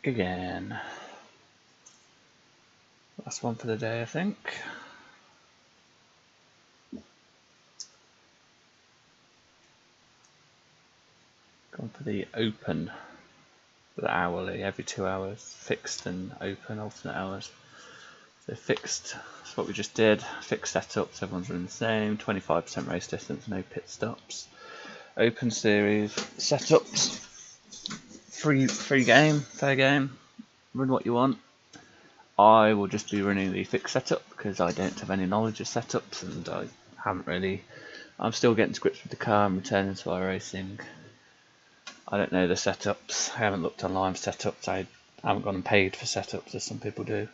again. Last one for the day, I think. Going for the open, the hourly, every 2 hours, fixed and open, alternate hours. So fixed, that's what we just did. Fixed setups, everyone's running the same. 25% race distance, no pit stops. Open series setups, free game, fair game. Run what you want. I will just be running the fixed setup because I don't have any knowledge of setups and I haven't really. I'm still getting to grips with the car and returning to iRacing. I don't know the setups. I haven't looked online for setups. I haven't gone and paid for setups as some people do.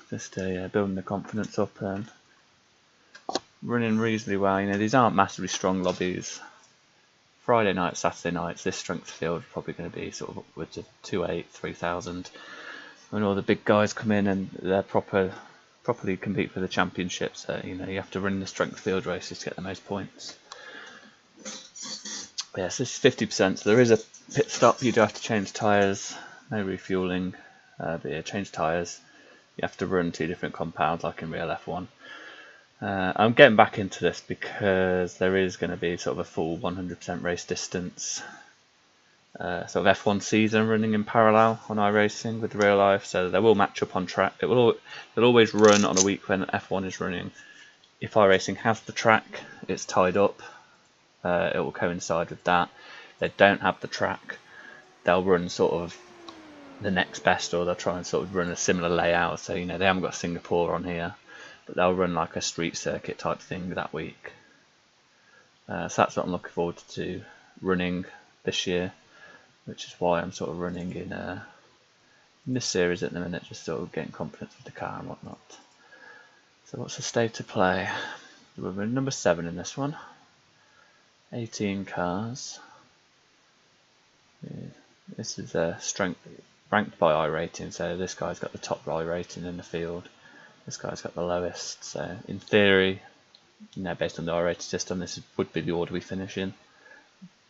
Just building the confidence up and running reasonably well. You know, these aren't massively strong lobbies. Friday nights, Saturday nights, this strength field is probably going to be sort of upwards of 2.8, 3,000. When all the big guys come in and they're properly compete for the championship, so you know you have to run the strength field races to get the most points. Yes, this is 50%, so there is a pit stop. You do have to change tyres, no refueling, but yeah, change tyres. You have to run 2 different compounds like in real F1. I'm getting back into this because there is going to be sort of a full 100% race distance sort of F1 season running in parallel on iRacing with the real life, so they will match up on track. They'll always run on a week when F1 is running. If iRacing has the track, it's tied up. It will coincide with that. If they don't have the track, they'll run sort of the next best, or they'll try and sort of run a similar layout. So you know they haven't got Singapore on here, but they'll run like a street circuit type thing that week. So that's what I'm looking forward to running this year, which is why I'm sort of running in this series at the minute, just sort of getting confidence with the car and whatnot. So what's the state of play? We're number 7 in this one. 18 cars. This is strength ranked by iRating, so this guy's got the top iRating in the field. This guy's got the lowest. So in theory, you know, based on the iRating system, this would be the order we finish in.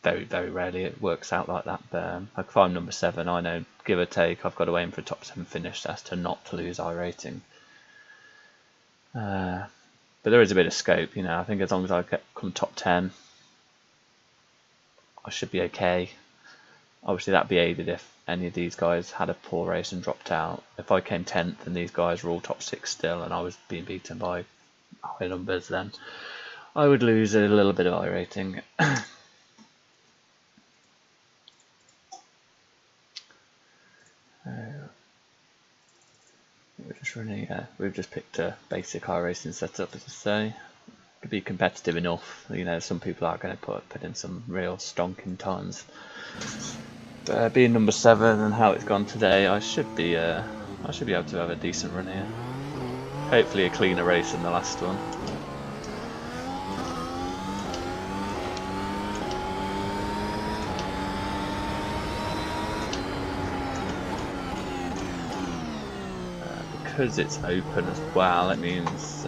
Very, very rarely it works out like that, but like if I'm number 7, I know, give or take, I've got to aim for a top 7 finish. That's to not lose iRating. But there is a bit of scope, you know. I think as long as I come top 10, I should be okay. Obviously that'd be aided if any of these guys had a poor race and dropped out. If I came 10th and these guys were all top 6 still and I was being beaten by high numbers, then I would lose a little bit of iRating. We're just running. We've just picked a basic iRacing setup, as I say. Could be competitive enough. You know, some people are going to put in some real stonking times. But being number 7 and how it's gone today, I should be able to have a decent run here. Hopefully, a cleaner race than the last one. Because it's open as well, it means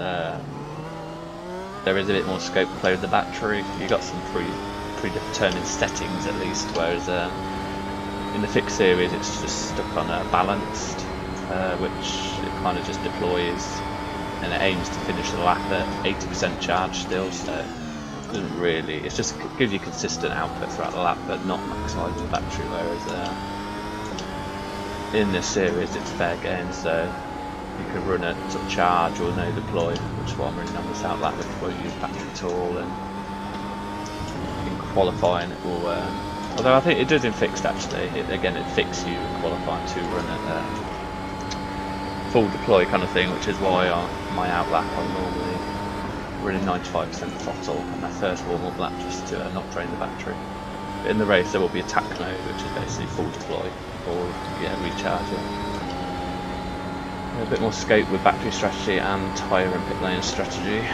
there is a bit more scope to play with the battery. You've got some predetermined settings at least, whereas in the fixed series it's just stuck on balanced, which it kind of just deploys and it aims to finish the lap at 80% charge still, so it doesn't really, it just gives you consistent output throughout the lap but not maximising the battery, whereas in this series it's fair game, so you can run at sort of charge or no deploy, which is what I'm running on this outlap, which won't use battery at all. And in qualifying it will, although I think it does in fixed actually, it fixes you in qualifying to run at full deploy kind of thing, which is why on my outlap I'm normally running 95% throttle on my first warm-up lap just to not drain the battery. But in the race there will be attack mode, which is basically full deploy or recharging. A bit more scope with battery strategy and tyre and pit lane strategy.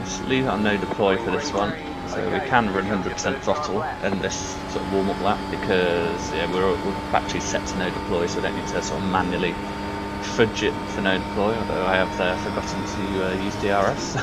Just leave it on no deploy for this one, so we can run 100% throttle in this sort of warm-up lap because we're battery set to no deploy, so we don't need to sort of manually fudge it for no deploy, although I have forgotten to use DRS.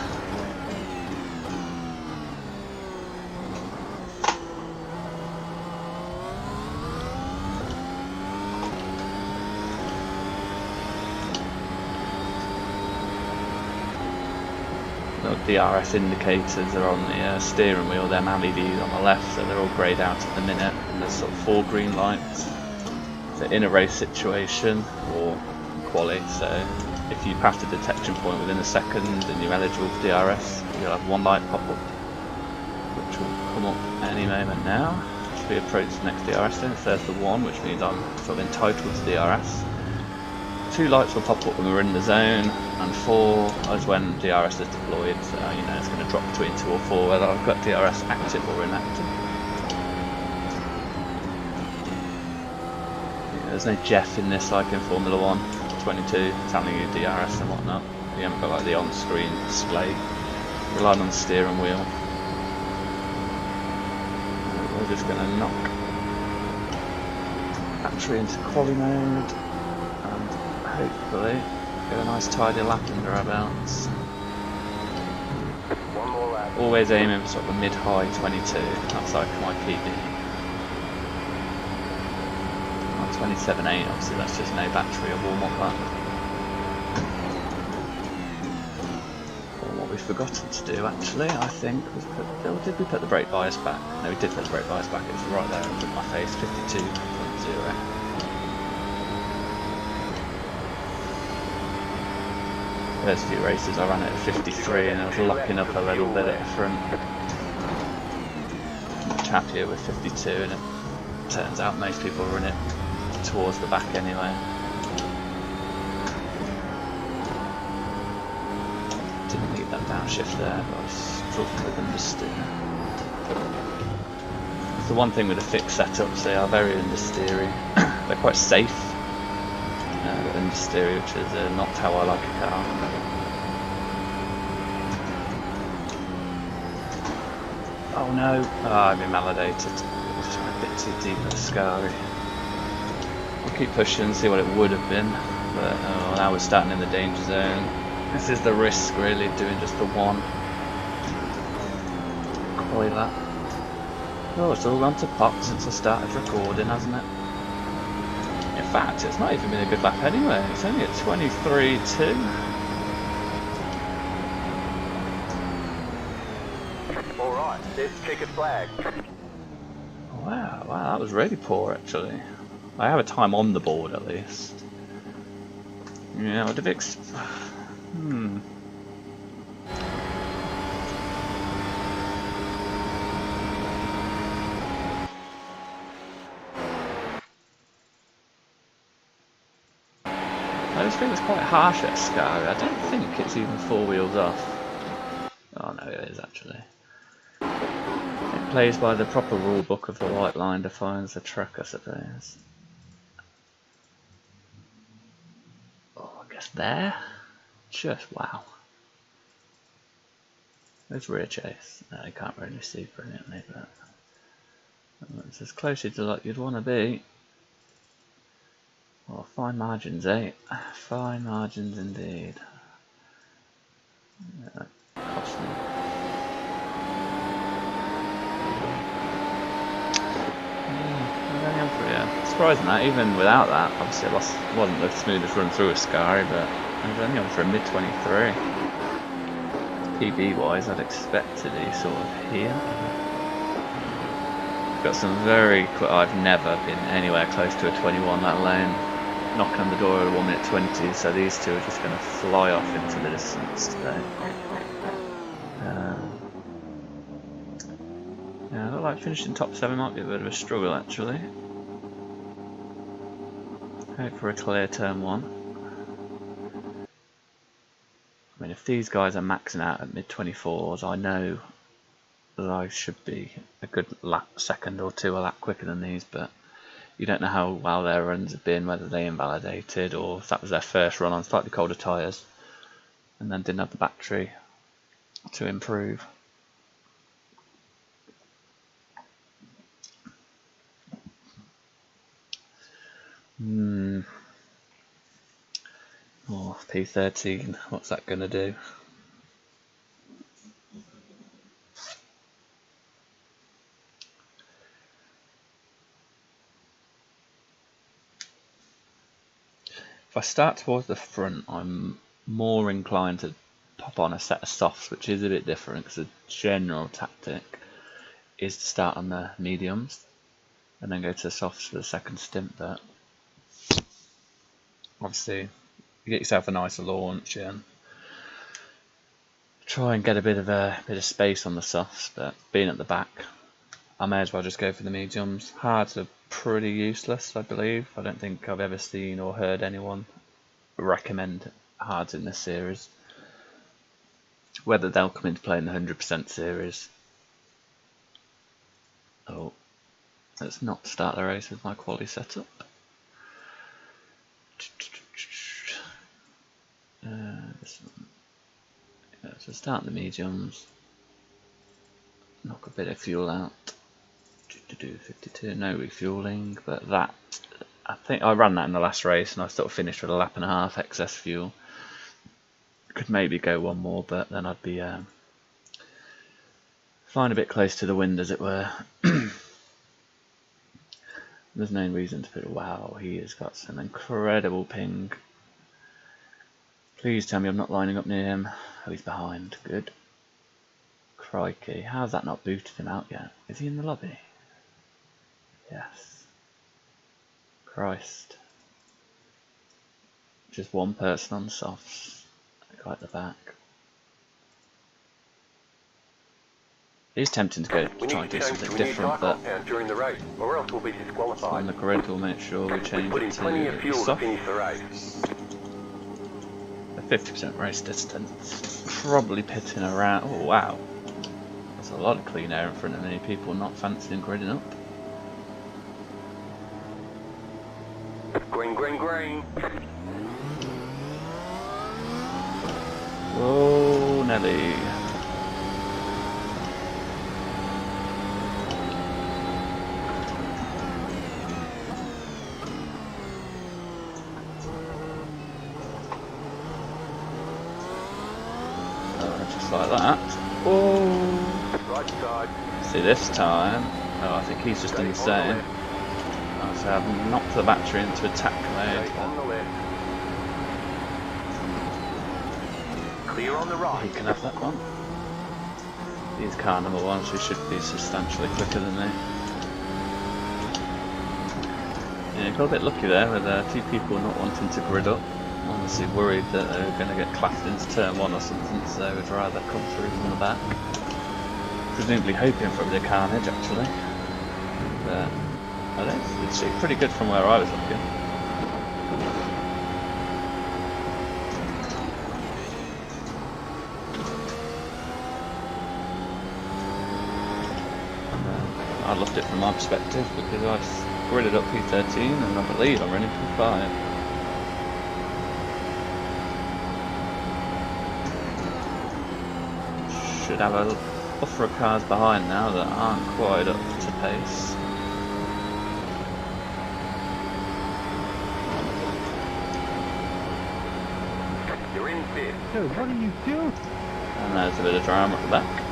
The DRS indicators are on the steering wheel, they're LEDs on the left, so they're all greyed out at the minute. And there's sort of 4 green lights. So in a race situation or quali, so if you pass the detection point within a second and you're eligible for DRS, you'll have 1 light pop up, which will come up any moment now as we approach the next DRS then. So there's the 1, which means I'm sort of entitled to DRS. 2 lights will pop up when we're in the zone, and 4 is when DRS is deployed, so you know it's going to drop between 2 or 4 whether I've got DRS active or inactive. Yeah, there's no Jeff in this like in Formula 1, 22, telling you DRS and whatnot. You haven't got like the on-screen display, relying on the steering wheel. We're just going to knock battery into quali mode. Hopefully get a nice tidy lap under our belts. One more lap. Always aiming for sort of a mid-high 22, that's like my PB. 27.8, obviously that's just no battery, a warm-up lap. Or what we've forgotten to do actually, I think, was did we put the brake bias back? No, we did put the brake bias back, it's right there in front of my face, 52.0. First few races I ran at 53 and I was locking up a little bit at the front. Much happier with 52, and it turns out most people run it towards the back anyway. Didn't need that downshift there, but I struggled with understeer. It's the one thing with the fixed setups, they are very understeery. They're quite safe. Understeer, which is not how I like a car. Oh no! I'm invalidated. Just went a bit too deep at the Scary. I'll keep pushing, see what it would have been, but now we're starting in the danger zone. This is the risk, really, doing just the one quali lap. Oh, it's all gone to pot since I started recording, hasn't it? In fact, it's not even been a good lap anyway, it's only at 23.2. Alright, there's checkered flag. Wow, that was really poor actually. I have a time on the board at least. Yeah, I would have I just think it's quite harsh at Scary. I don't think it's even 4 wheels off. Oh no, it is actually. It plays by the proper rule book of the white line defines the track, I suppose. Oh, I guess there? Just wow. There's rear chase. No, you can't really see brilliantly, but it's as close to like you'd want to be. Well, fine margins, eh? Fine margins indeed. Yeah, cost me. Yeah, surprising that, even without that, obviously I wasn't the smoothest run through a Scary, but I was only on for a mid 23. PB wise, I'd expect to be sort of here. Got some I've never been anywhere close to a 21, let alone knocking on the door at a 1 minute 20, so these two are just going to fly off into the distance today. Yeah, I look like finishing top 7 might be a bit of a struggle actually. Hope for a clear turn 1. I mean, if these guys are maxing out at mid 24s, I know that I should be a good second or two a lap quicker than these, but you don't know how well their runs have been, whether they invalidated or if that was their first run on slightly colder tyres and then didn't have the battery to improve. P13, what's that going to do? If I start towards the front, I'm more inclined to pop on a set of softs, which is a bit different because the general tactic is to start on the mediums and then go to the softs for the second stint. But obviously, you get yourself a nice launch and try and get a bit of space on the softs. But being at the back, I may as well just go for the mediums. Hards are pretty useless, I believe. I don't think I've ever seen or heard anyone recommend hards in this series. Whether they'll come into play in the 100% series. Oh, let's not start the race with my quality setup. This one. Yeah, so start the mediums. Knock a bit of fuel out. 52, no refueling, but that, I think I ran that in the last race and I sort of finished with a lap and a half excess fuel. Could maybe go one more, but then I'd be flying a bit close to the wind, as it were. There's no reason to put. Wow, he has got some incredible ping. Please tell me I'm not lining up near him. Oh, he's behind. Good. Crikey, how's that not booted him out yet? Is he in the lobby? Yes. Christ. Just one person on the softs. Guy at the back. It is tempting to go try and do something different, but during the race, or else we'll be disqualified. on the grid we'll make sure we change it to soft. A 50% race distance. Probably pitting around. Oh wow. There's a lot of clean air in front of many people not fancying gridding up. Green, green, green. Whoa, Nelly. Just like that. Oh. Right side. See this time. Oh, I think he's just done the same. So I've knocked the battery into attack mode. On the left. Clear on the right. He can have that one. He's car number one, so he should be substantially quicker than me. Yeah, got a bit lucky there with two people not wanting to grid up. Honestly worried that they were going to get clapped into turn one or something, so they would rather come through from the back. Presumably hoping for a bit of carnage actually. But I don't know, it's pretty good from where I was looking. I loved it from my perspective because I gridded up P13 and I believe I'm running P5. Should have a buffer of cars behind now that aren't quite up to pace. You're in fifth. Dude, what are you doing? And there's a bit of drama at the back.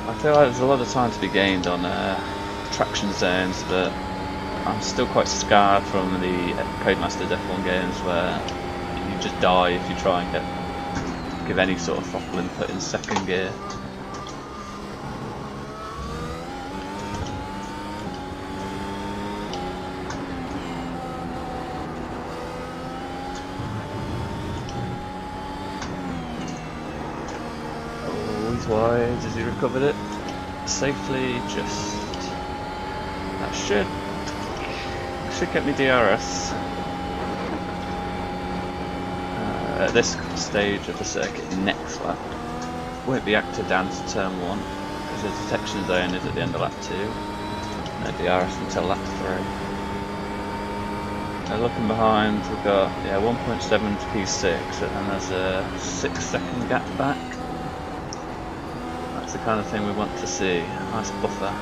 I feel like there's a lot of time to be gained on traction zones, but I'm still quite scarred from the Codemasters F1 games where you just die if you try and give any sort of throttle input in second gear. Oh, he's wide. Has he recovered it safely? Just that should get me DRS. At this stage of the circuit, next lap won't be active down to turn 1 because the detection zone is at the end of lap 2. No DRS until lap 3. Now looking behind, we've got 1.7 to P6, and then there's a 6-second gap back. That's the kind of thing we want to see. Nice buffer.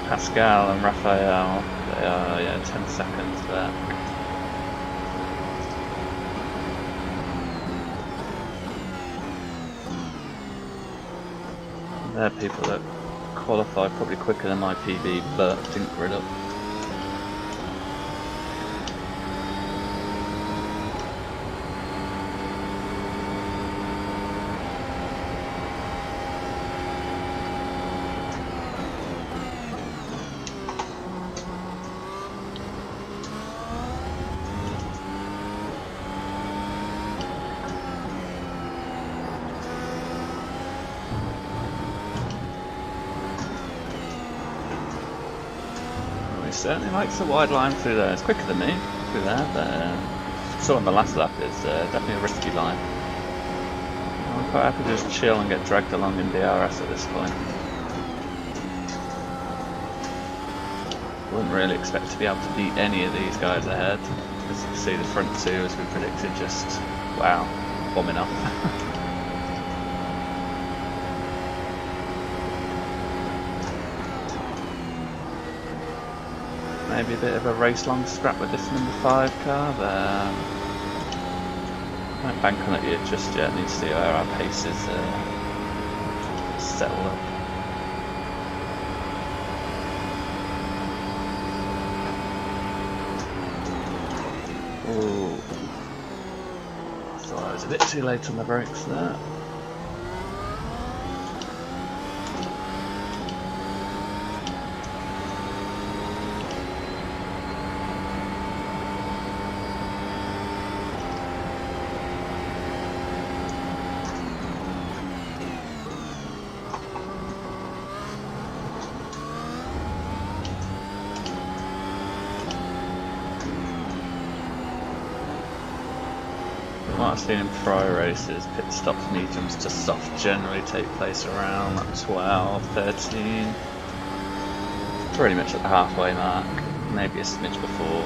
Pascal and Raphael, they are 10 seconds back. They're people that qualified probably quicker than my PB but didn't grid up. Certainly likes the wide line through there. It's quicker than me through there, but saw on the last lap it's definitely a risky line. I'm quite happy to just chill and get dragged along in DRS at this point. Wouldn't really expect to be able to beat any of these guys ahead. As you can see, the front two, as we predicted, just wow, bombing off. Maybe a bit of a race-long scrap with this number 5 car, but I won't bank on it yet just yet. Need to see where our pace is settled up. Ooh. Thought I was a bit too late on the brakes there. What I've seen in prior races, pit stops, mediums to soft generally take place around 12, 13, pretty much at the halfway mark, maybe a smidge before.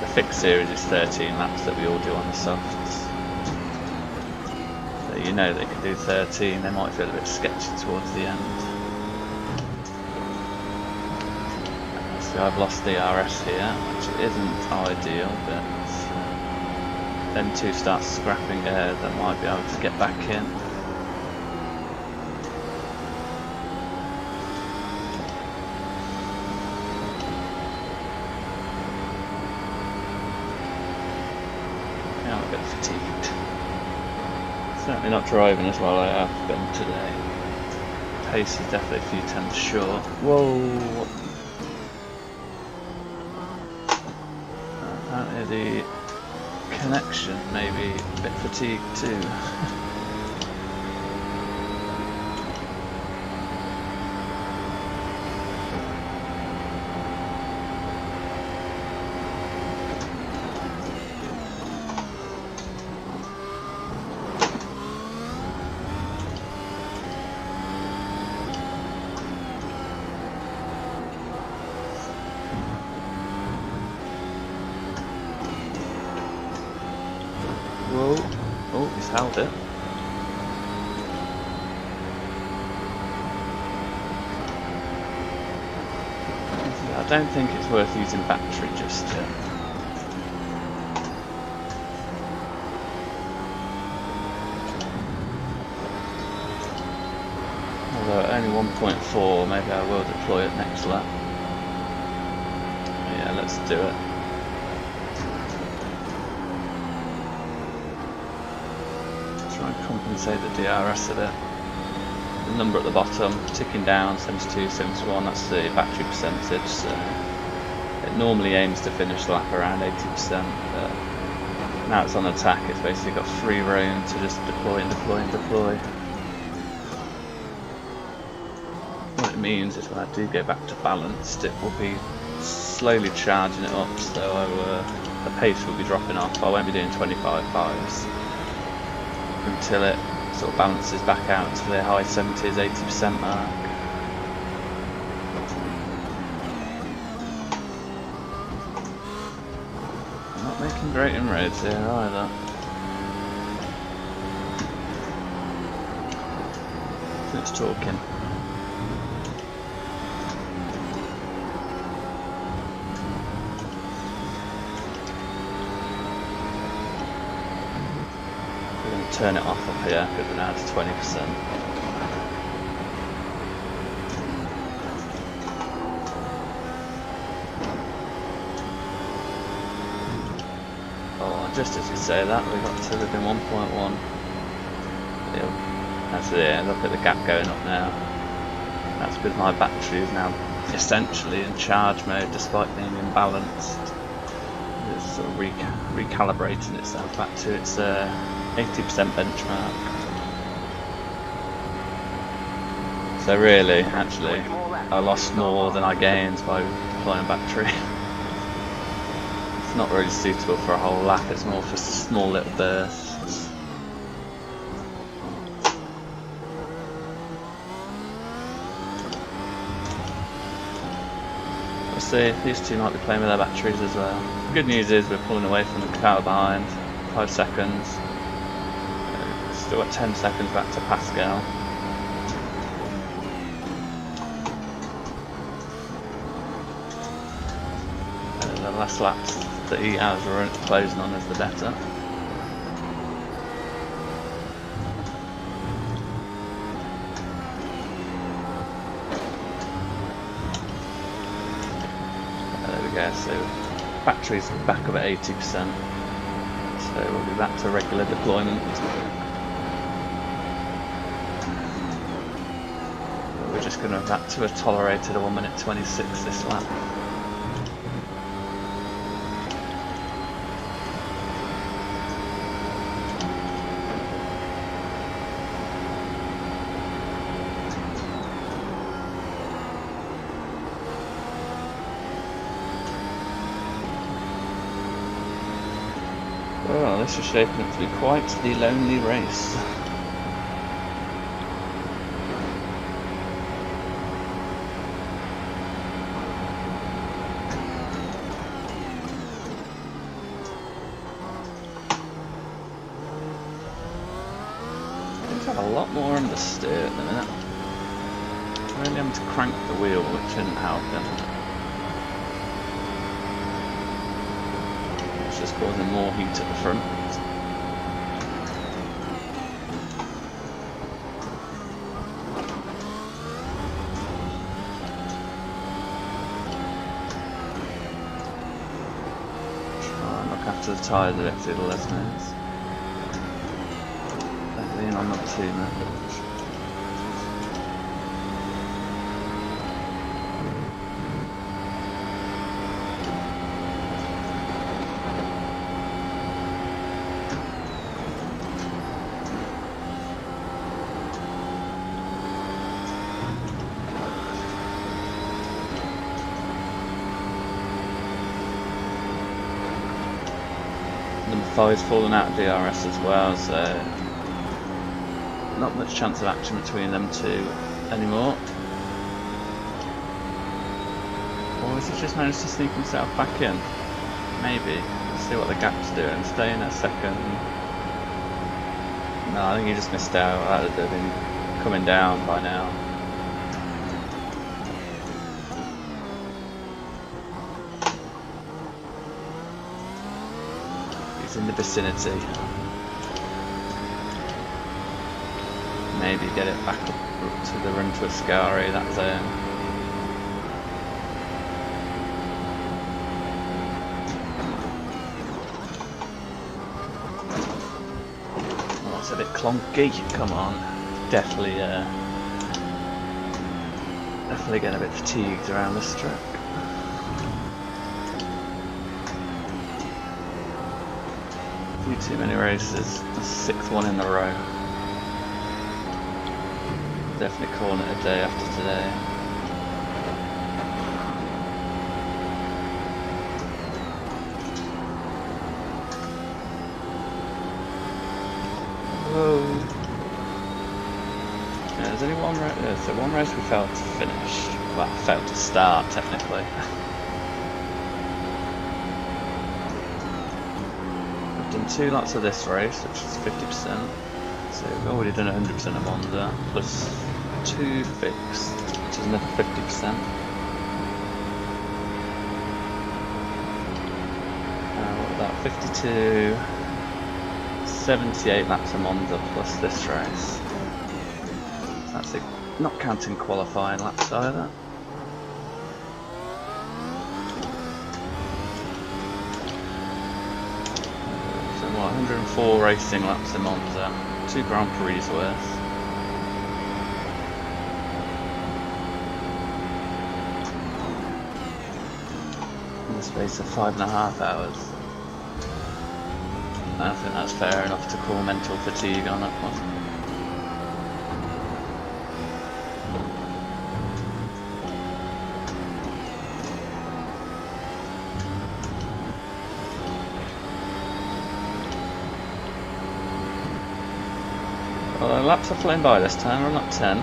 The fixed series is 13 laps that we all do on the softs. So you know they can do 13, they might feel a bit sketchy towards the end. So I've lost DRS here, which isn't ideal, but then two starts scrapping ahead, that might be able to get back in. Yeah, I'm a bit fatigued. Certainly not driving as well I have been today. Pace is definitely a few tenths short. Whoa! Apparently the connection maybe a bit fatigued too. Whoa, oh, he's held it. I don't think it's worth using battery just yet. Although at only 1.4, maybe I will deploy it next lap. Yeah, let's do it. Try and compensate the DRS a bit. The number at the bottom ticking down, 72, 71, that's the battery percentage, so it normally aims to finish the lap around 80%, but now it's on attack, it's basically got free roam to just deploy and deploy and deploy. What it means is when I do go back to balanced, it will be slowly charging it up, so the pace will be dropping off. I won't be doing 25.5s until it sort of balances back out to the high 70s, 80% mark. I'm not making making great inroads here either. Too much talking. We're going to turn it off up here because we're now to 20%. Just as you say that, we got to within 1.1. That's it, look at the gap going up now. That's because my battery is now essentially in charge mode despite being imbalanced. It's sort of recalibrating itself back to its 80% benchmark. So really, actually, I lost more than I gained by deploying battery. Not really suitable for a whole lap, it's more for small little bursts. We'll see, these two might be playing with their batteries as well. The good news is we're pulling away from the car behind, 5 seconds. Still got 10 seconds back to Pascal. And the last laps that he has closing on is the better. There we go, so battery's back up at 80%, so we'll be back to regular deployment. We're just going to go back to a tolerated 1 minute 26 this lap. Well, this is shaping up to be quite the lonely race. I think I have a lot more understeer at the minute. I'm really having to crank the wheel, which isn't helping. Just causing more heat at the front. Try and look after the tyres a bit through the left nose. Don't lean on them too much. Number 5's fallen out of DRS as well, so not much chance of action between them two anymore. Or has he just managed to sneak himself back in? Maybe. Let's see what the gap's doing. Stay in a second. No, I think he just missed out. That would have been coming down by now. In the vicinity. Maybe get it back up to the run to Ascari, that zone. Oh, it's a bit clunky, come on. Definitely getting a bit fatigued around this track. Too many races, the 6th one in a row. Definitely calling it a day after today. Whoa. Yeah, there's only one race. Yeah, so one race we failed to finish. Well, failed to start technically. done 2 lots of this race, which is 50%. So we've already done 100% of Monza, plus 2 fixed, which is another 50%. What about 52, 78 laps of Monza plus this race. That's it, not counting qualifying laps either. So what, 104 racing laps of Monza, 2 Grand Prix worth. In the space of 5.5 hours. I think that's fair enough to call mental fatigue on that one. Well, the laps are flown by this time, we're on lap 10.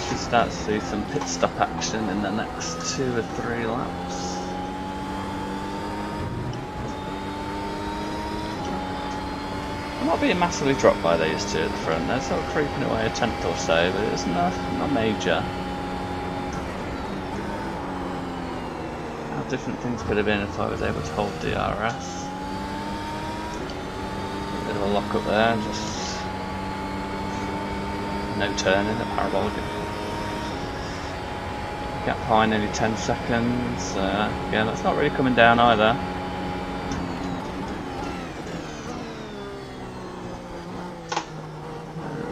Should start to see some pit stop action in the next 2 or 3 laps. I'm not being massively dropped by these two at the front, they're sort of creeping away a tenth or so, but it's not major. How different things could have been if I was able to hold DRS. Bit of a lock up there, just no turning at parabolic. Gap behind nearly 10 seconds. Yeah, that's not really coming down either.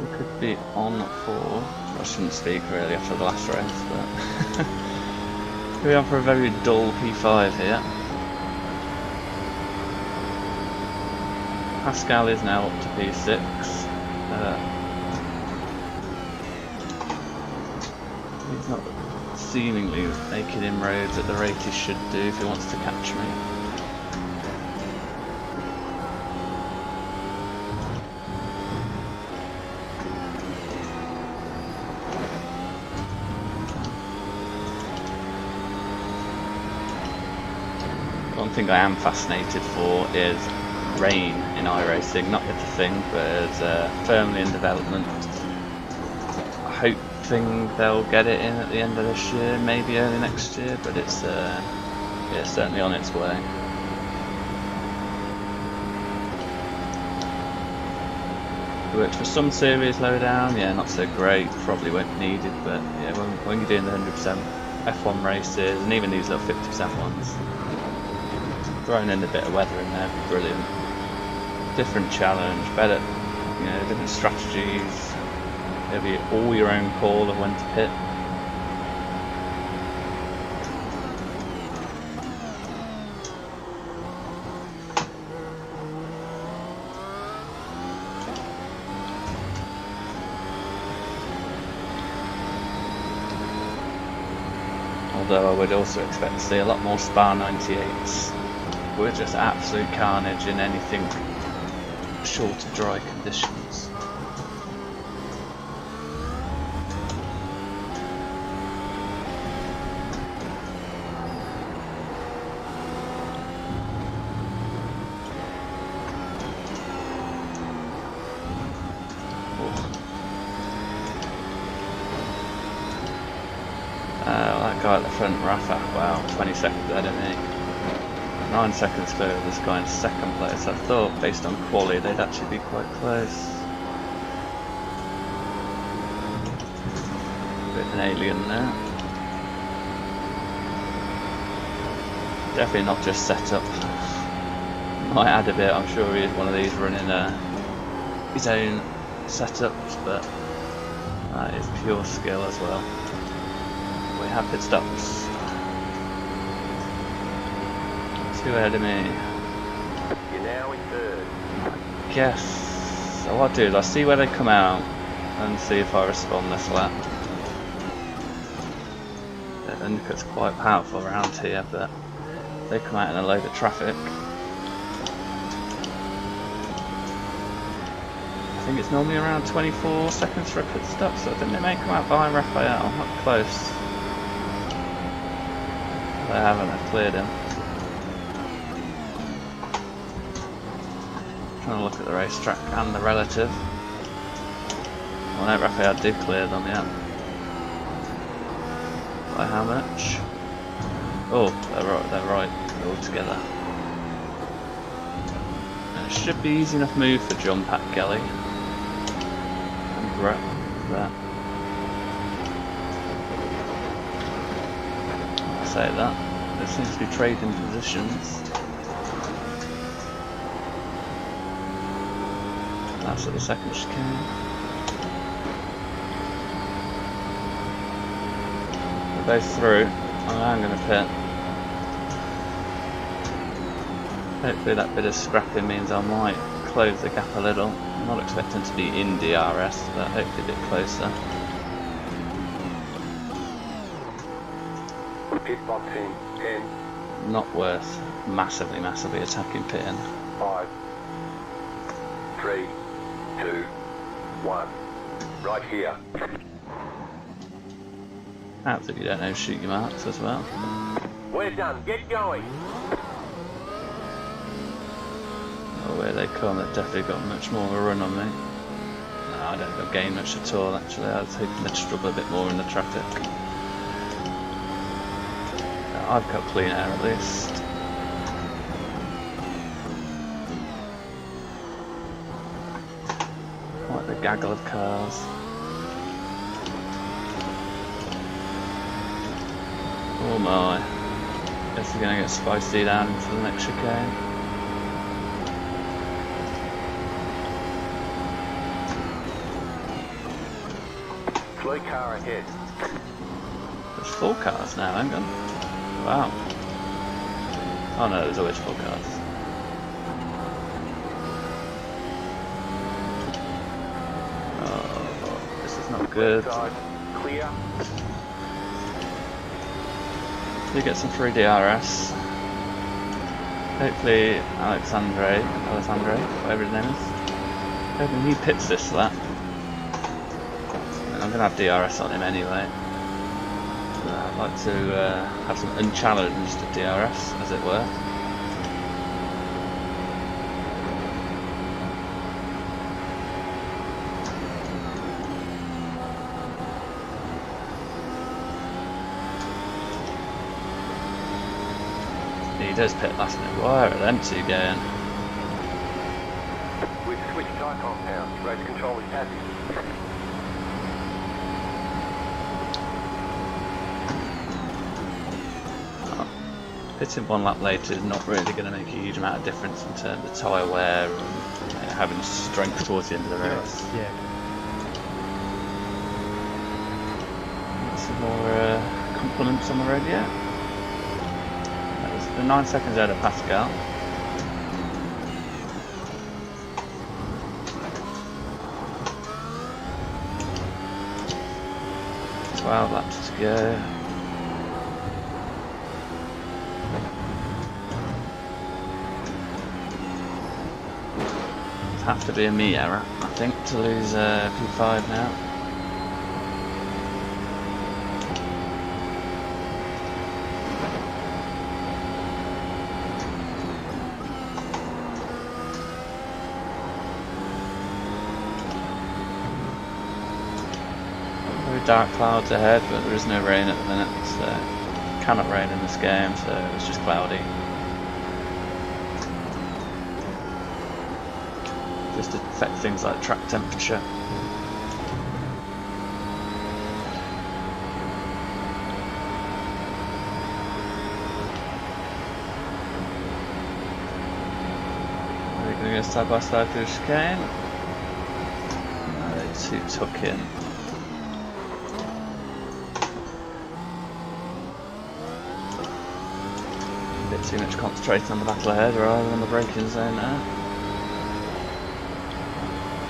We could be on for. I shouldn't speak really after the last race, but we're on for a very dull P5 here. Pascal is now up to P6. He's not seemingly making inroads at the rate he should do if he wants to catch me. One thing I am fascinated for is rain in iRacing, not it's a thing, but it's firmly in development. Hoping they'll get it in at the end of this year, maybe early next year, but it's yeah, certainly on its way. Works for some series low down, yeah, not so great, probably won't be needed, but yeah, when you're doing the 100% F1 races, and even these little 50% ones, throwing in a bit of weather in there, brilliant. Different challenge, better, you know, different strategies. It'll be all your own call of when to pit. Although I would also expect to see a lot more Spa 98s. We're just absolute carnage in anything short of dry conditions. That guy at the front, Rafa, wow, 20 seconds ahead of me. 9 seconds clear of this guy in second place. I thought, based on quali, they'd actually be quite close. A bit of an alien there. Definitely not just set up. Might add a bit, I'm sure he is one of these running his own setups, but that is pure skill as well. We have pit stops. 2 ahead of me. You're now in third. Guess. So what I do is I see where they come out and see if I respond this lap. The undercut's quite powerful around here, but they come out in a load of traffic. I think it's normally around 24 seconds for a pit stop, so I think they may come out behind Raphael, not close. They haven't, they've cleared him. I'll look at the racetrack and the relative. Well, no, Raphael did clear them, yeah. By how much? Oh, they're right, all together. It should be easy enough move for John Pat Kelly. And Brett there. I say that. There seems to be trading positions. That's at the second chicane. We're both through. I'm going to pit. Hopefully that bit of scrapping means I might close the gap a little. I'm not expecting to be in DRS, but hopefully a bit closer. Pit box in 10, Not worth massively attacking pitting. 5, 3, 2, 1. Right here. Absolutely don't know, shoot your marks as well. We're done. Get going. Oh, where they come, they've definitely got much more of a run on me. No, I don't think I've gained much at all actually. I was hoping they'd struggle a bit more in the traffic. I've got clean air at least. Quite the gaggle of cars. Oh my. Guess we're going to get spicy down into the next chicane. Slow car ahead. There's 4 cars now, hang on. Wow. Oh no, there's always 4 cars. Oh, this is not good. Side clear. We get some free DRS. Hopefully Alexandre, whatever his name is. Hoping he pits this lap. I'm going to have DRS on him anyway. I'd like to have some unchallenged DRS, as it were. He does pit last minute. Why are them two going? We've switched tyre compounds. Race control is passive. Pitting 1 lap later is not really going to make a huge amount of difference in terms of tyre wear and having strength towards the end of the race. Yeah. Some more compliments on the radio. That was the 9 seconds out of Pascal. Twelve laps to go. Have to be a me error, I think, to lose P5 now. Very dark clouds ahead, but there is no rain at the minute, so cannot rain in this game, so it's just cloudy. Just affect things like track temperature. We're going to go side by side through the chicane. They two tuck in. A bit too much concentrating on the battle ahead rather than the braking zone now.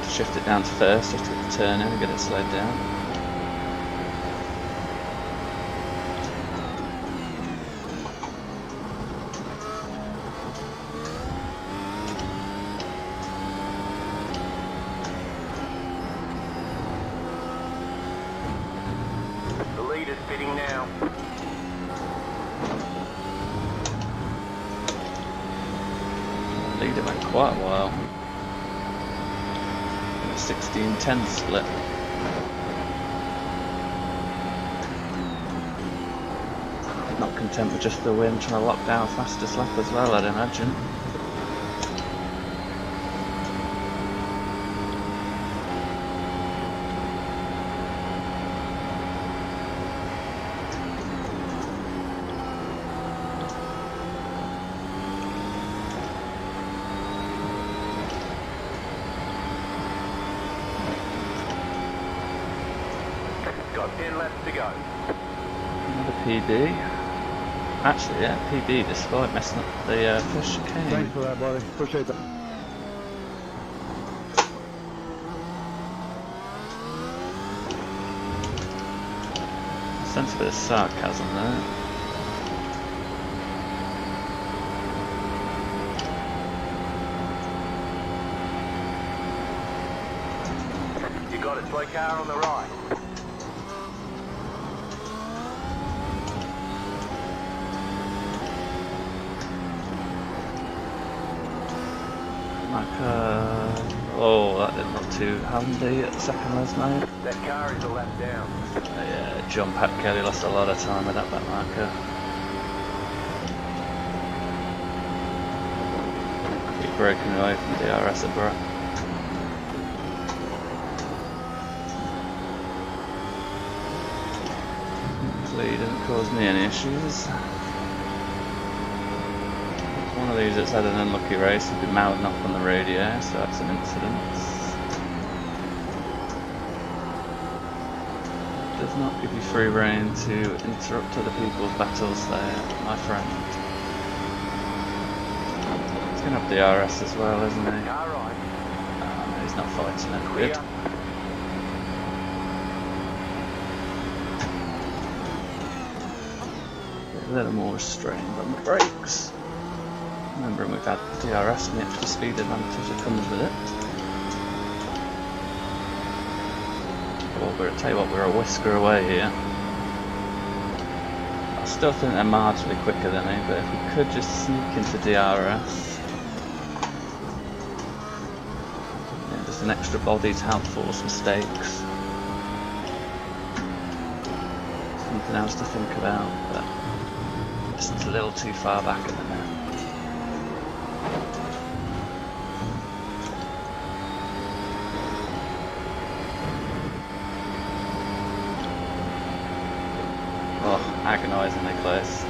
Shift it down to first just to get the turn in and get it slowed down. The lead is pitting now. Leader went quite a while. 16-10 split. Not content with just the win, trying to lock down fastest lap as well, I'd imagine. Got 10 laps to go. Another PB. Actually, yeah, PB despite messing up the first chicane. Thanks for that, buddy. Appreciate that. Sense a bit of sarcasm there. You got a slow car on the right. Oh, that didn't look too handy at the second last night. That car is a lap down. Yeah, John Pat Kelly lost a lot of time with that back marker. Keep breaking away from DRS abrupt. Hopefully he didn't cause me any issues. One of these that's had an unlucky race has been mouthing off on the radio, so that's an incident. Does not give you free rein to interrupt other people's battles there, my friend. He's going to have the RS as well, isn't he? Car right. No, he's not fighting it. Clear. Good. A little more restrained on the brakes. Remembering we've had DRS and the extra speed advantage that comes with it. Well, I'll tell you what, we're a whisker away here. I still think they're marginally quicker than me, but if we could just sneak into DRS. Yeah, just an extra body to help force mistakes. Something else to think about, but just a little too far back at the minute. Oh, agonisingly close.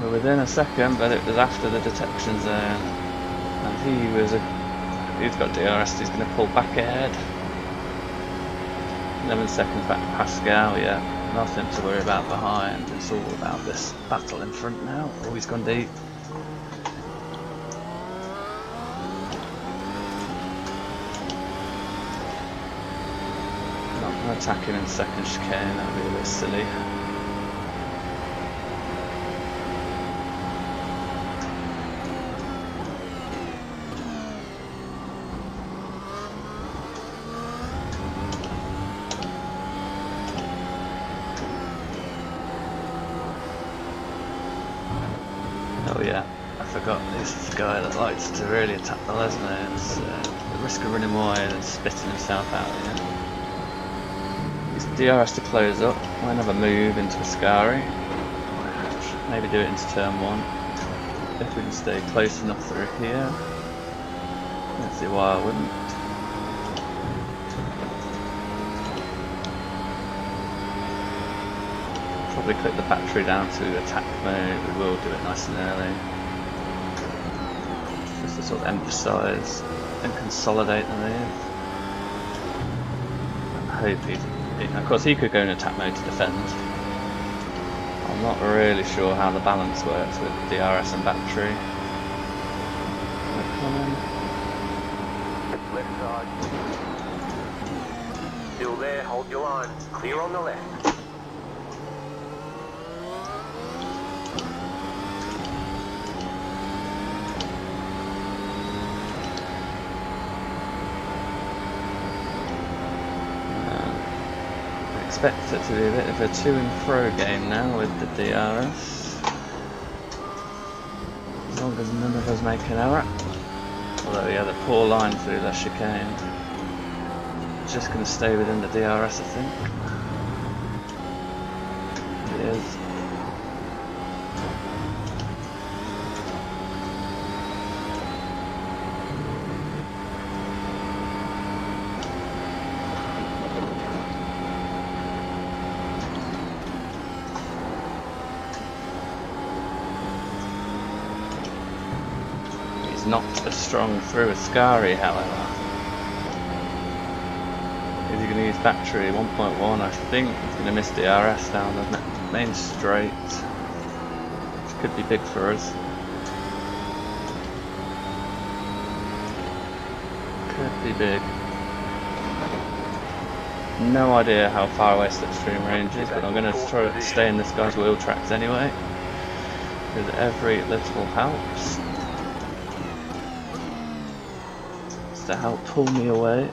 We're within a second, but it was after the detection zone. And he's got DRS, he's going to pull back ahead. 11 seconds back to Pascal, yeah, nothing to worry about behind. It's all about this battle in front now. Oh, he's gone deep. Not going to attack him in second chicane, that would be a bit silly. Oh yeah, I forgot, this is the guy that likes to really attack the Lesnar. It's the risk of running wide and spitting himself out here. He's DRS to close up, might have a move into Ascari. Maybe do it into turn 1. If we can stay close enough through here. Let's see why I wouldn't. Probably click the battery down to attack mode. We will do it nice and early, just to sort of emphasise and consolidate the move. I hope of course he could go in attack mode to defend. I'm not really sure how the balance works with DRS and battery. Left side. Still there, hold your line. Clear on the left. expect it to be a bit of a to and fro game now with the DRS. As long as none of us make an error. Although yeah, the poor line through the chicane. It's just going to stay within the DRS, I think. It is. Not as strong through Ascari, however. Is he going to use battery 1.1? I think he's going to miss the RS down the main straight, which could be big for us. Could be big. No idea how far away slipstream range is, but I'm going to try to stay in this guy's wheel tracks anyway, because every little helps. To help pull me away.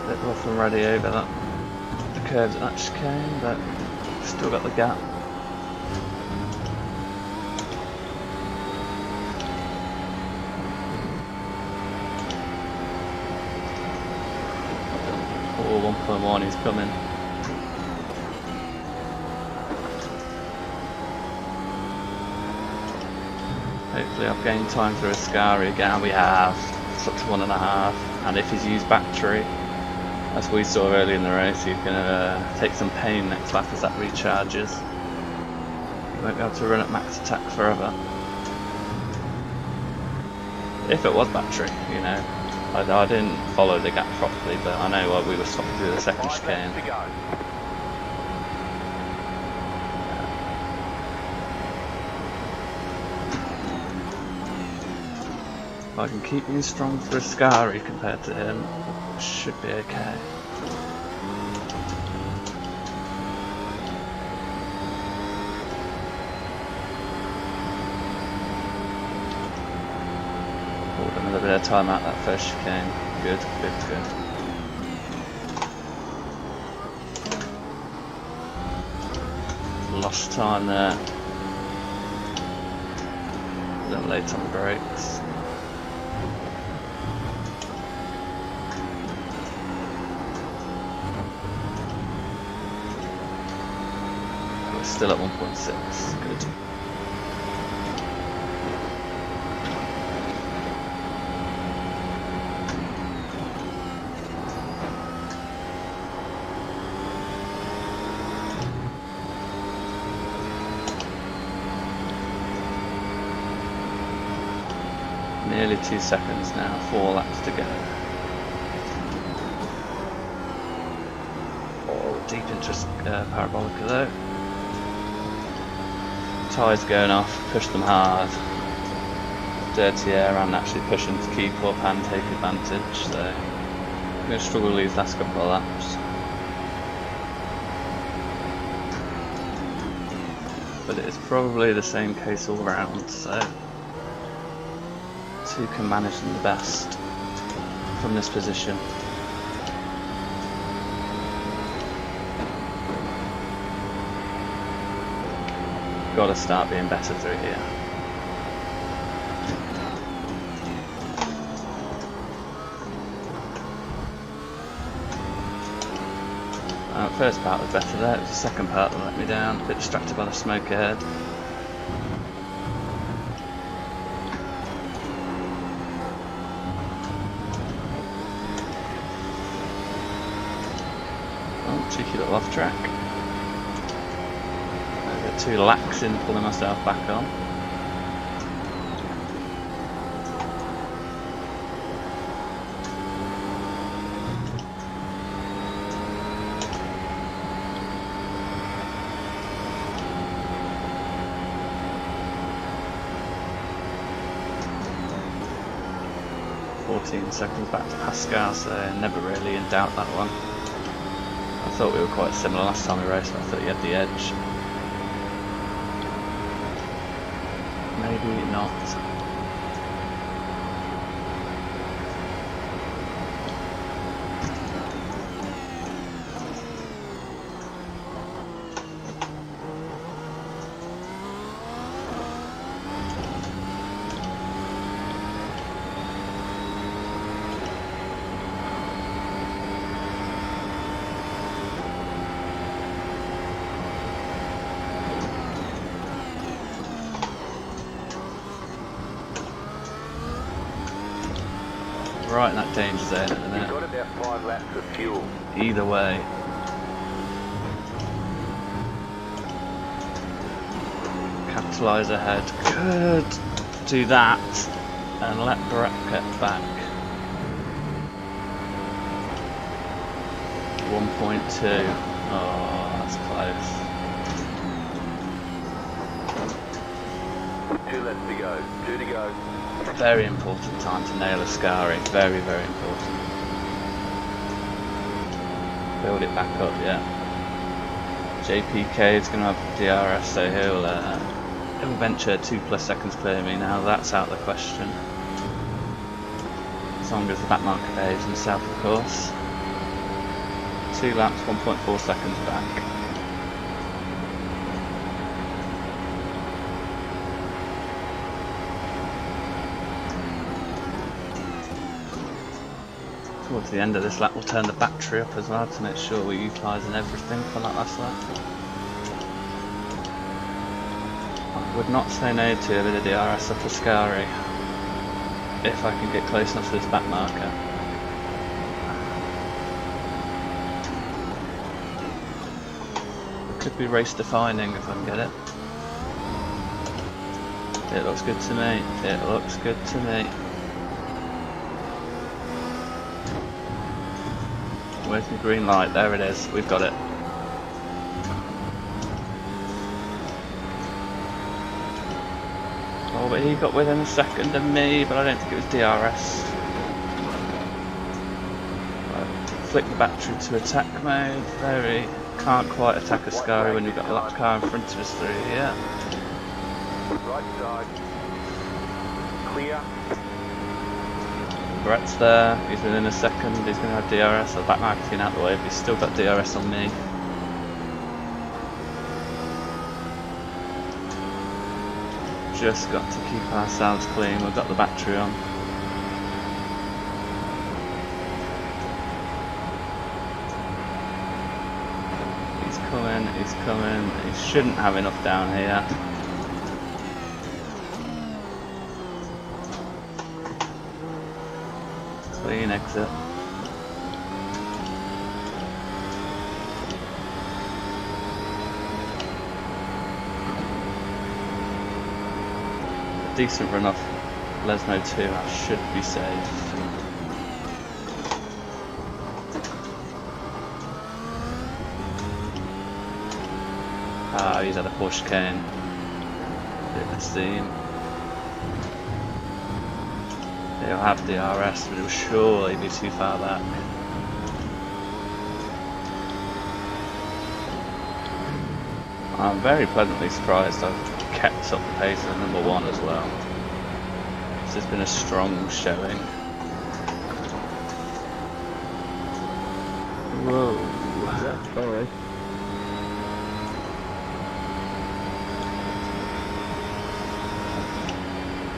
Bit rough and ready over that curves at that chicane, but still got the gap. Oh, 1.1, he's coming. Hopefully I've gained time through Ascari again. We have. It's up to 1.5, and if he's used battery, as we saw early in the race, he's going to take some pain next lap as that recharges. He won't be able to run at max attack forever. If it was battery, you know. I didn't follow the gap properly, but I know why we were stopped through the second chicane. If I can keep being strong for Ascari compared to him, should be okay. Pulled another bit of time out that first chicane. Good, good, good. Lost time there. A little late on the brakes. Still at 1.6, good. Nearly 2 seconds now, 4 laps to go. Oh, deep into Parabolica though. Tyres going off, push them hard. Dirty air and actually pushing to keep up and take advantage, so I'm going to struggle these last couple of laps. But it is probably the same case all round, so two can manage them the best from this position. Got to start being better through here. First part was better there, it was the second part that let me down, a bit distracted by the smoke ahead. Oh, cheeky little off track. I get too lax in pulling myself back on. 14 seconds back to Pascal, so never really in doubt that one. I thought we were quite similar last time we raced, but I thought he had the edge. Maybe not. Right in that danger zone at the minute. You've got about 5 laps of fuel. Either way. Capitalise ahead. Could do that and let Brett get back. 1.2. Oh, that's close. 2 laps to go. 2 to go. Very important time to nail Ascari. Very, very important. Build it back up, yeah. JPK is going to have DRS, so he'll venture 2+ seconds clear me now. That's out of the question. As long as the back marker behaves himself, of course. 2 laps, 1.4 seconds back. Towards the end of this lap we'll turn the battery up as well to make sure we're utilising everything for that last lap. I would not say no to a bit of DRS up Ascari if I can get close enough to this back marker. It could be race defining if I can get it. It looks good to me. It looks good to me. Where's the green light? There it is. We've got it. Oh, but he got within a second of me, but I don't think it was DRS. Right, flick the battery to attack mode. Very can't quite attack Ascari when you've got a lap car in front of us through here. Right side. Clear. Brett's there, he's within a second, he's going to have DRS, the back marker's getting out of the way, but he's still got DRS on me. Just got to keep ourselves clean, we've got the battery on. He's coming, he shouldn't have enough down here. Clean exit. Decent run off Lesmo 2, I should be safe. Ah, he's had a push cane. Bit of steam. He'll have DRS, but he'll surely be too far back. I'm very pleasantly surprised I've kept up the pace of number 1 as well. This has been a strong showing. Whoa. Yeah, alright.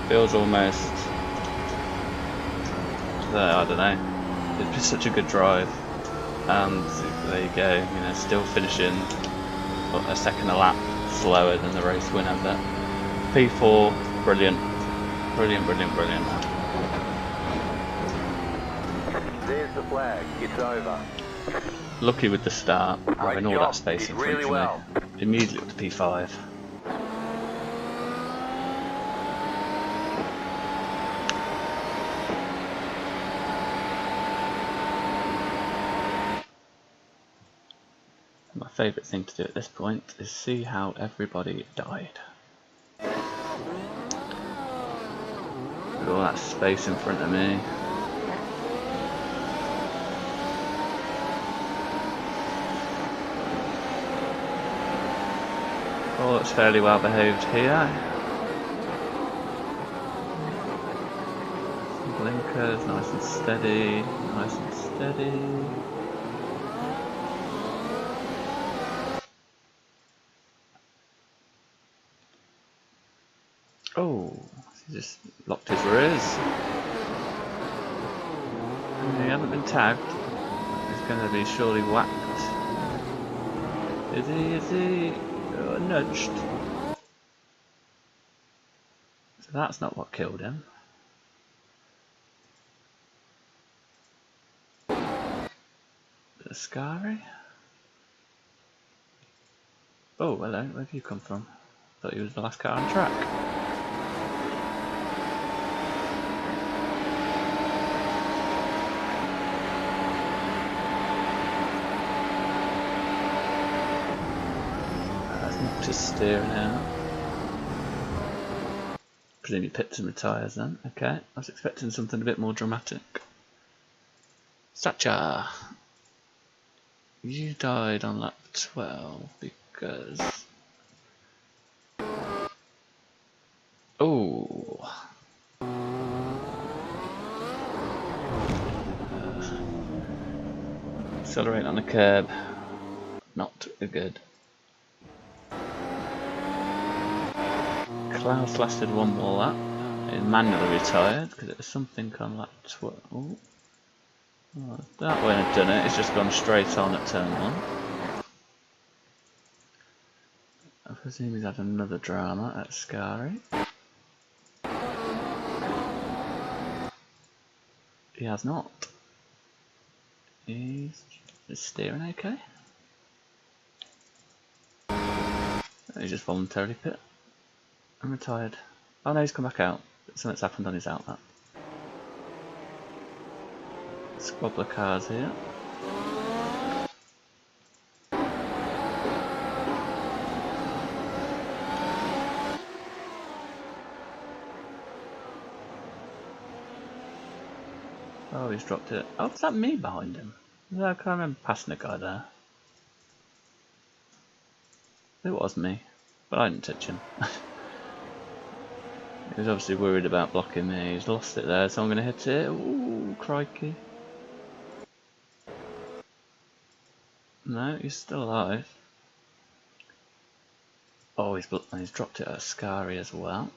Feels almost... I don't know. It's been such a good drive, and there you go. You know, still finishing a second a lap slower than the race winner. But P4, brilliant, brilliant, brilliant, brilliant. There's the flag. It's over. Lucky with the start, having all that space in front really of well. me. Immediately up to P5. My favourite thing to do at this point is see how everybody died. With all that space in front of me. looks fairly well behaved here. Blinkers, nice and steady, nice and steady. Oh, he just locked his rears. He hasn't been tagged. He's going to be surely whacked. Is he? Is he? Oh, nudged. So that's not what killed him. Scary. Oh, hello, where have you come from? Thought he was the last car on track. That's not just steering out. Presume he pits and retires then. Okay, I was expecting something a bit more dramatic. Satcha! You died on lap 12 because... Oh! Accelerate on the curb. Not good. Klaus lasted one more lap. He manually retired because it was something on lap 12. Oh, that wouldn't have done it. It's just gone straight on at turn 1. I presume he's had another drama at Scary. He has not. He's steering okay. He just voluntarily pit and retired. Oh no, he's come back out. Something's happened on his outlap. Squabbler cars here. Oh, he's dropped it. Oh, is that me behind him? I can't remember passing a guy there. It was me, but I didn't touch him. He was obviously worried about blocking me. He's lost it there, so I'm going to hit it. Ooh, crikey. No, he's still alive. Oh, he's dropped it at Scary as well.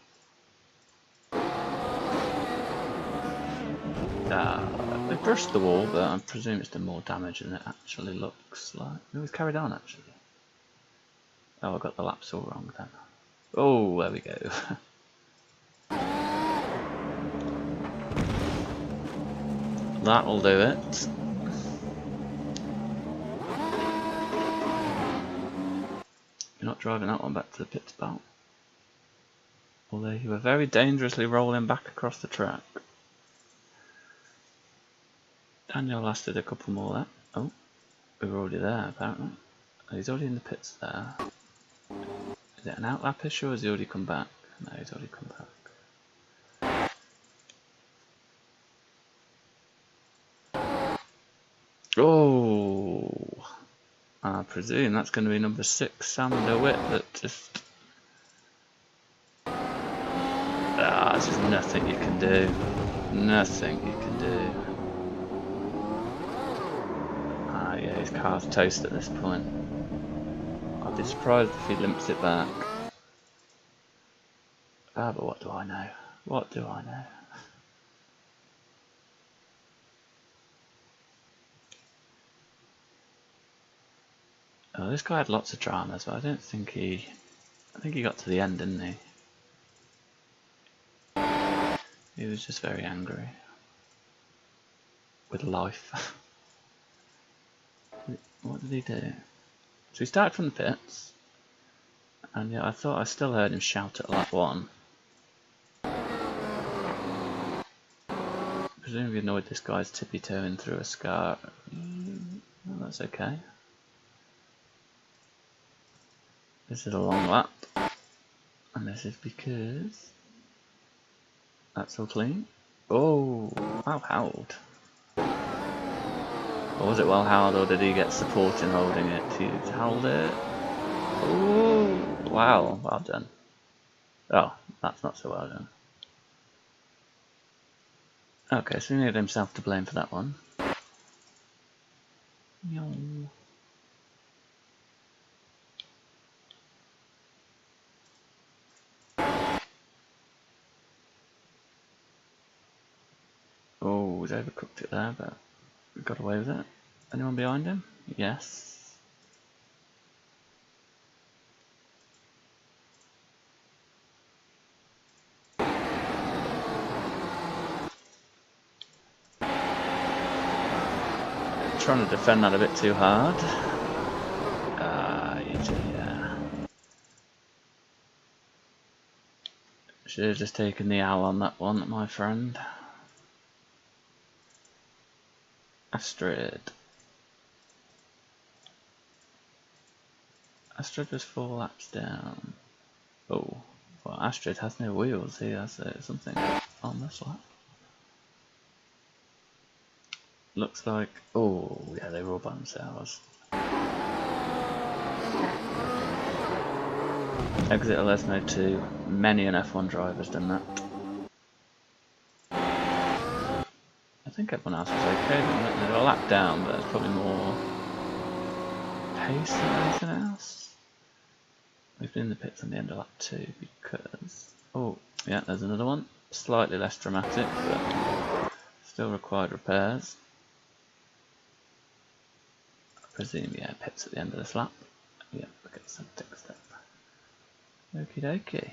They brushed the wall, but I presume it's done more damage than it actually looks like. No, he's carried on actually. Oh, I got the laps all wrong then. Oh, there we go. That'll do it. You're not driving that one back to the pit spot. Although you were very dangerously rolling back across the track. Daniel lasted a couple more there. Oh, we were already there apparently. Oh, he's already in the pits there. Is it an outlap issue or has he already come back? No, he's already come back. Oh, I presume that's going to be number 6, Sam DeWitt, that just... there's just nothing you can do. Nothing you can do. Yeah, his car's toast at this point. I'd be surprised if he limps it back. But what do I know? What do I know? Oh, this guy had lots of dramas, but I don't think he... I think he got to the end, didn't he? He was just very angry. With life. What did he do? So he started from the pits. And yeah, I thought I still heard him shout at lap 1. Presumably annoyed this guy's tippy-toeing through a scar. Well, that's okay. This is a long lap. And this is because... that's all clean. Oh, well held. Or was it well held, or did he get support in holding it? He held it. Oh, Wow, well done. Oh, that's not so well done. Okay, so he had himself to blame for that one. Oh, he's overcooked it there, but we got away with it. Anyone behind him? Yes. Trying to defend that a bit too hard. Yeah. Should have just taken the owl on that one, my friend. Astrid. Astrid was 4 laps down. Oh, well, Astrid has no wheels. He has something on this lap. Looks like. Oh, yeah, they were all by themselves. Exit Lesmo 2. Many an F1 driver's done that. I think everyone else was okay. They were a lap down, but it's probably more pace than anything else. We've been in the pits on the end of lap 2 because. Oh, yeah, there's another one. Slightly less dramatic, but still required repairs. I presume, yeah, pits at the end of this lap. Yeah, look at some text there. Okie dokie.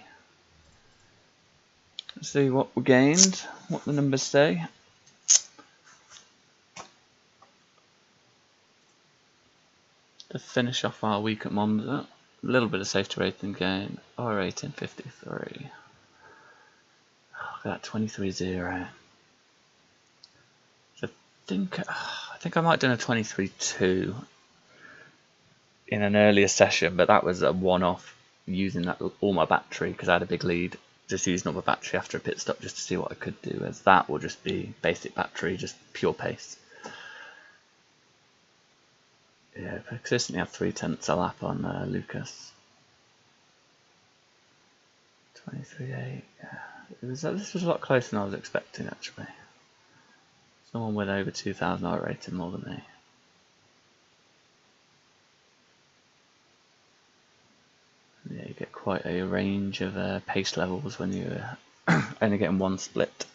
Let's see what we gained, what the numbers say. To finish off our week at Monza, a little bit of safety rating gain. R rating 53. Look at that 23.0. So I think I might have done a 23.2 in an earlier session, but that was a one-off using that all my battery because I had a big lead. Just using up my battery after a pit stop just to see what I could do, as that will just be basic battery, just pure pace. Yeah, I consistently have 3/10 a lap on Lucas. 23.8. Yeah, this was a lot closer than I was expecting actually. Someone with over 2,000 R rating more than me. Yeah, you get quite a range of pace levels when you're only getting one split.